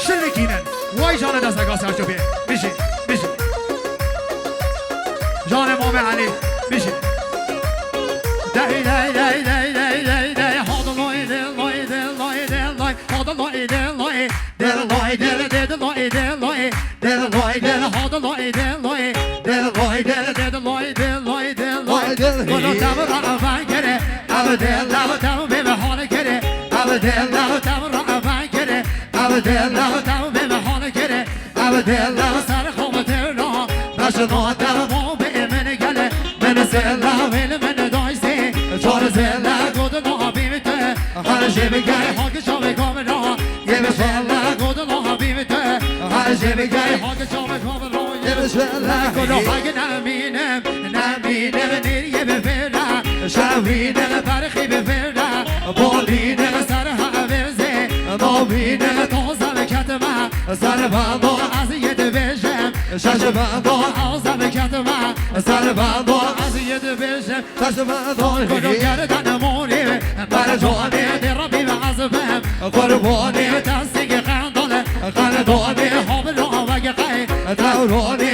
شلکینن وای جان دست اگاه سرچوبیه میشه میشه جان امام علی میشه دای دای دای دای دای دای دای هاد لای دل لای دل لای دل لای هاد لای دل لای دل لای دل دل لای دل لای دل لای دل هاد لای دل لای دل لای دل دل لای دل لای دل لای دل ولو تام رافان کره ابدل لا تام به حال کره ابدل لا تام رافان کره ابدل لا تام به حال کره ابدل لا سر خومته را نشنا تام به من گله من سلا ول من دایسه چور سلا گود نو بیمت هر شب گای هاک شام کاملا یه بشلا گود نو بیمت هر شب گای هاک شام کاملا یه بشلا گود هاک نمینم نمینم نیه بفرا شوینم برخی بفرا بالینم سر حوزه نوینم توزم کتما سر بابا از یه بشم شش بابا آزم کتما سر بابا از یه بشم شش بابا کدو گردن مونی بر جوانی دربی و عزبم قربانی تسیگ خنداله خندانی حبلا وگه قی دورانی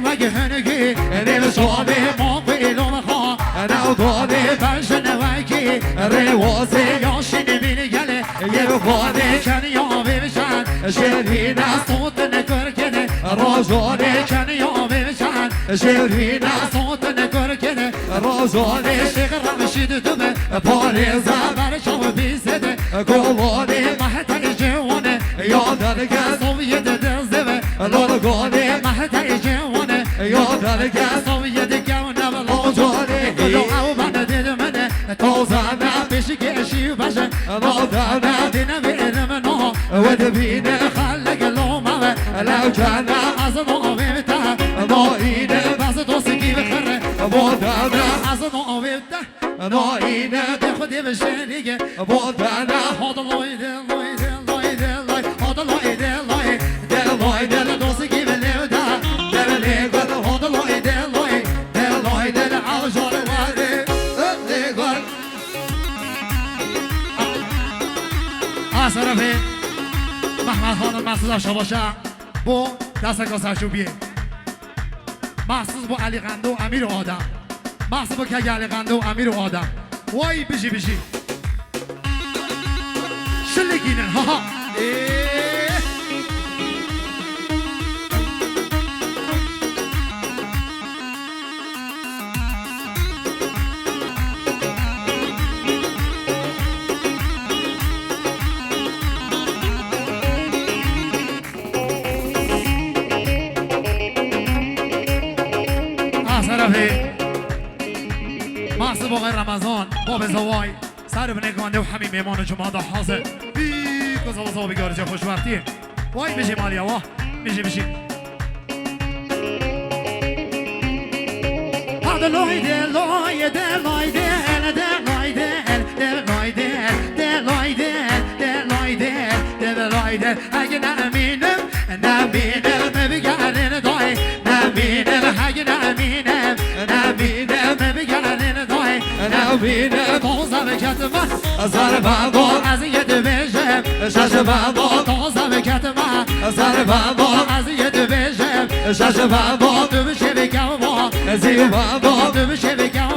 وگه هنگی نیم شابه ما قیلوم خواه نو دانی برشن وگی روازی یاشینی بینی گله یه بخوانی کنیا ببشن شیرین صوت نکر کنه روزانی کنیا ببشن شیرین صوت نکر کنه روزانی شیخ رمشید دومه پاریزا برشم بیزده گلانی محتای جوانه یادرگه سویت دلزمه لالگانی محتای جوانه یادرگه سویت گونه بلوجانی گلو او بنا دید منه توزانه پیشی کشی بشه لادانه دینه بیرم نو و دبینه خلق لومه لو جانه از نو بیمتا نو اینه بس دوستی بخره بودانه از نو بیمتا نو اینه ده خودی بشه دیگه بودانه هاد لای دل لای دل لای دل لای هاد لای دل لای دل لای دل دوستی بلیودا دل لیگل هاد لای دل لای دل لای دل آجار وارد لیگل آسرفه محمد خانم محسوس داشته باشه با دست کاسرچوبیه محسوس با علی قنده و امیر و آدم محسوس با کگ علی قنده و امیر و آدم وای بشی بشی شلگینن ها ها محسوس با غیر رمضان باب زوای سر بنگانده و همین میمان جمعه دا حاضر بی کسا بسا بگاره چه خوشبختیه وای بشی مالیا واه بشی بشی هاده لای دل لای دل لای دل دل لای دل دل لای دل دل لای دل دل لای دل دل لای دل اگه نمینم نمینم بگردن دای نمینم اگه نمینم نمینم بگردن دای نمینم توزم کتما سر بابا از یه بشم شش بابا توزم کتما سر بابا از یه بشم شش بابا تو بشه بگم زیو بابا تو بشه بگم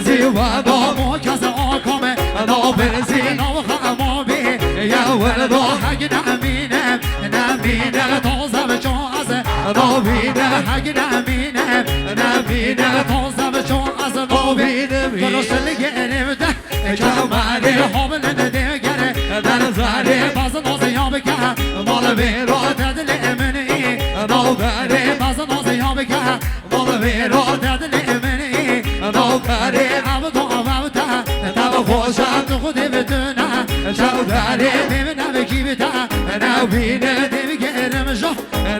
زیو بابا ما کس آکامه نو برزی نو خمامی یا ولدو اگه نمینم نمینم توزم چون از نو بینم اگه نمینم نمینم توزم چون از نو بینم کلوش لگرم ده کماری حامل ندگره در زاره باز نازیا بکن مال بیرو ددل امنی نو بره باز نازیا بکن مال بیرو ددل امنی نو بره عبدو عبدا نو خوشم تو خودی بدونه چو داری ببینم بکی بده نو بینه دیگرم جو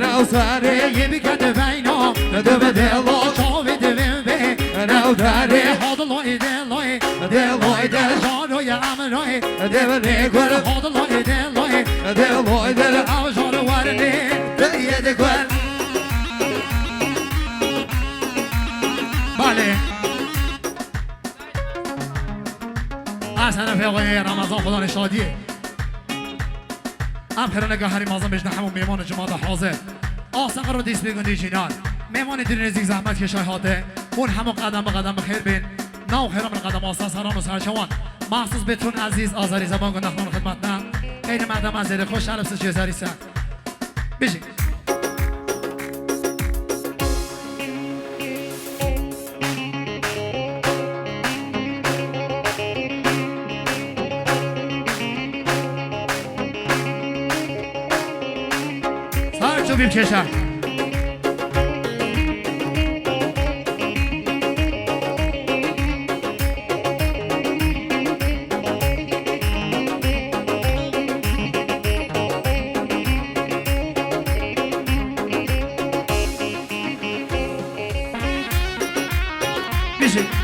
نو ساره یه بکن بینا دو بده لا چو بده بی نو داری هاد لای دل لای دل لای دل جانو یا امنای دل نیگل هاد لای دل لای دل لای دل آجار وارنی دل یه دگل بله از طرف آقای رمضان خدا نشادیه ام خیرانگاه هری مازم بجنه همون میمان جماعت حاضر آسان رو دیس بگن دیجینال میمان دیر نزیک زحمت کشای هاته اون همون قدم به قدم بخیر بین نو خیران من قدم آسان سران و سرچوان محسوس بتون عزیز آذری زبان گناه خون خدمت نه خیلی مردم از دل خوش علف سه زری سر بشین سر بیم کشن بشین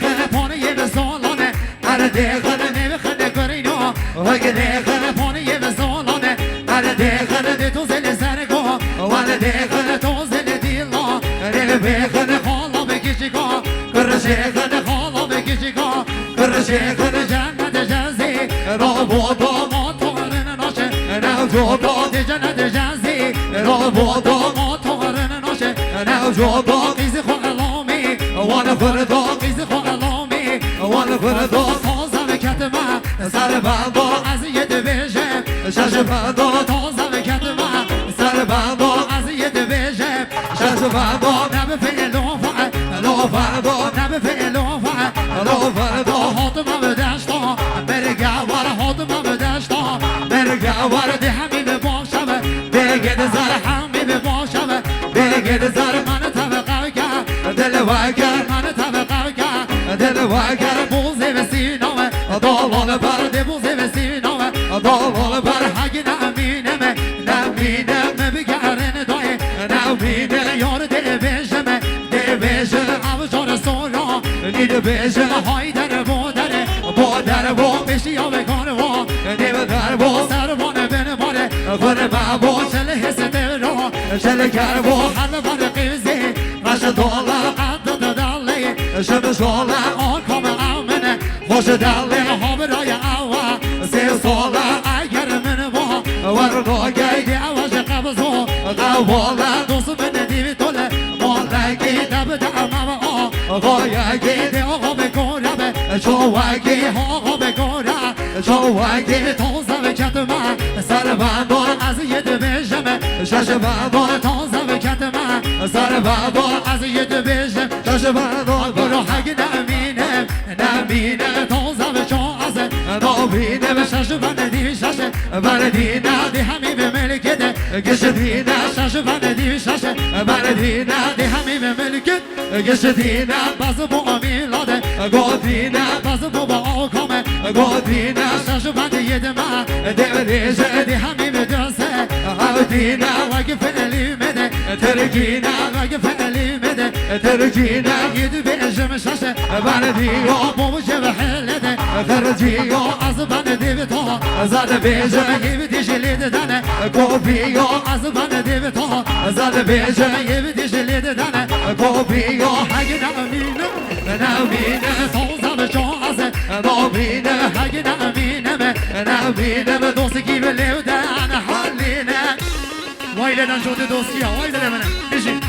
خنه پانه یه بزالانه عرده خنه نمیخنه کرینا وگه خنه پانه یه بزالانه عرده خنه ده تو زل سرگاه ولده خنه تو زل دیلا ربه خنه خالا بکشیگاه کرشه خنه خالا بکشیگاه کرشه خنه جنت جزی را بودا ما تغرن ناشه نو جودا ده جنت جزی را بودا ما تغرن ناشه نو جودا قیزی خو الامی وانا فردا قیزی خو الامی وانا فردا تازه کتمه سر بندا از یه دویژه شش بندا تازه کتمه سر بندا از یه دویژه شش بندا نبه فعلوفه لوفردا نبه فعلوفه لوفردا حاتمه به دشتا برگه وار حاتمه به دشتا برگه وار ده همی به باشمه بگه دزار همی به باشمه بگه دزار من طبقه که دل وگر من طبقه که دل وگر بوزه به سینامه دالان برده بوزه به سینامه دالان بر هگی نمینمه نمینمه بگرن دای نمینه یار دل بیشمه دل بیشمه اوشان سورا نیده بیشمه های در بودره بودره با بشی یا بکانه با نیمه در با سربانه بینه باره بره با چل حس دل را چل کر با حل بر قیزی مش دالر قد دالی شب شاله آن کام امنه خوش دلی ها برای اوا سی ساله اگر من با ورگاه گیدی اواج قبضو قواله دوست من دیوی توله مالگی دب دعمه و آقایگی دی آقا بگورم چوگی آقا بگورم چوگی تازه بکتمه سر بندان از یه دویژمه شش بندان تازه بکتمه سر بندان از یه دویژم شش بندان برو هگی نمینم نمینم تازه بچازه نبینم شش بندی شش بندی ندی همی به ملکته گش دینه شش بندی شش بندی ندی همی به ملکت گش دینه باز با میلاده گودینه باز با آکامه گودینه شش بندی یدمه دیوریشه دی همی به دسته دینه وگه فعلی مده ترکینه وگه فعلی مده ترکینه یدو بیشم شش بندی یا بابو چه بحلده خرجی یا از بندی به تا زد بیشه یه بیدیش لیده دنه کوپی یا از بندی به تا زد بیشه یه بیدیش لیده دنه کوپی یا هگه نمینه نمینه تازه به شازه نمینه هگه نمینه نمینه دوستی کی بلیو دنه حالینه وایلدن شده دوستی ها وایلده منه بشین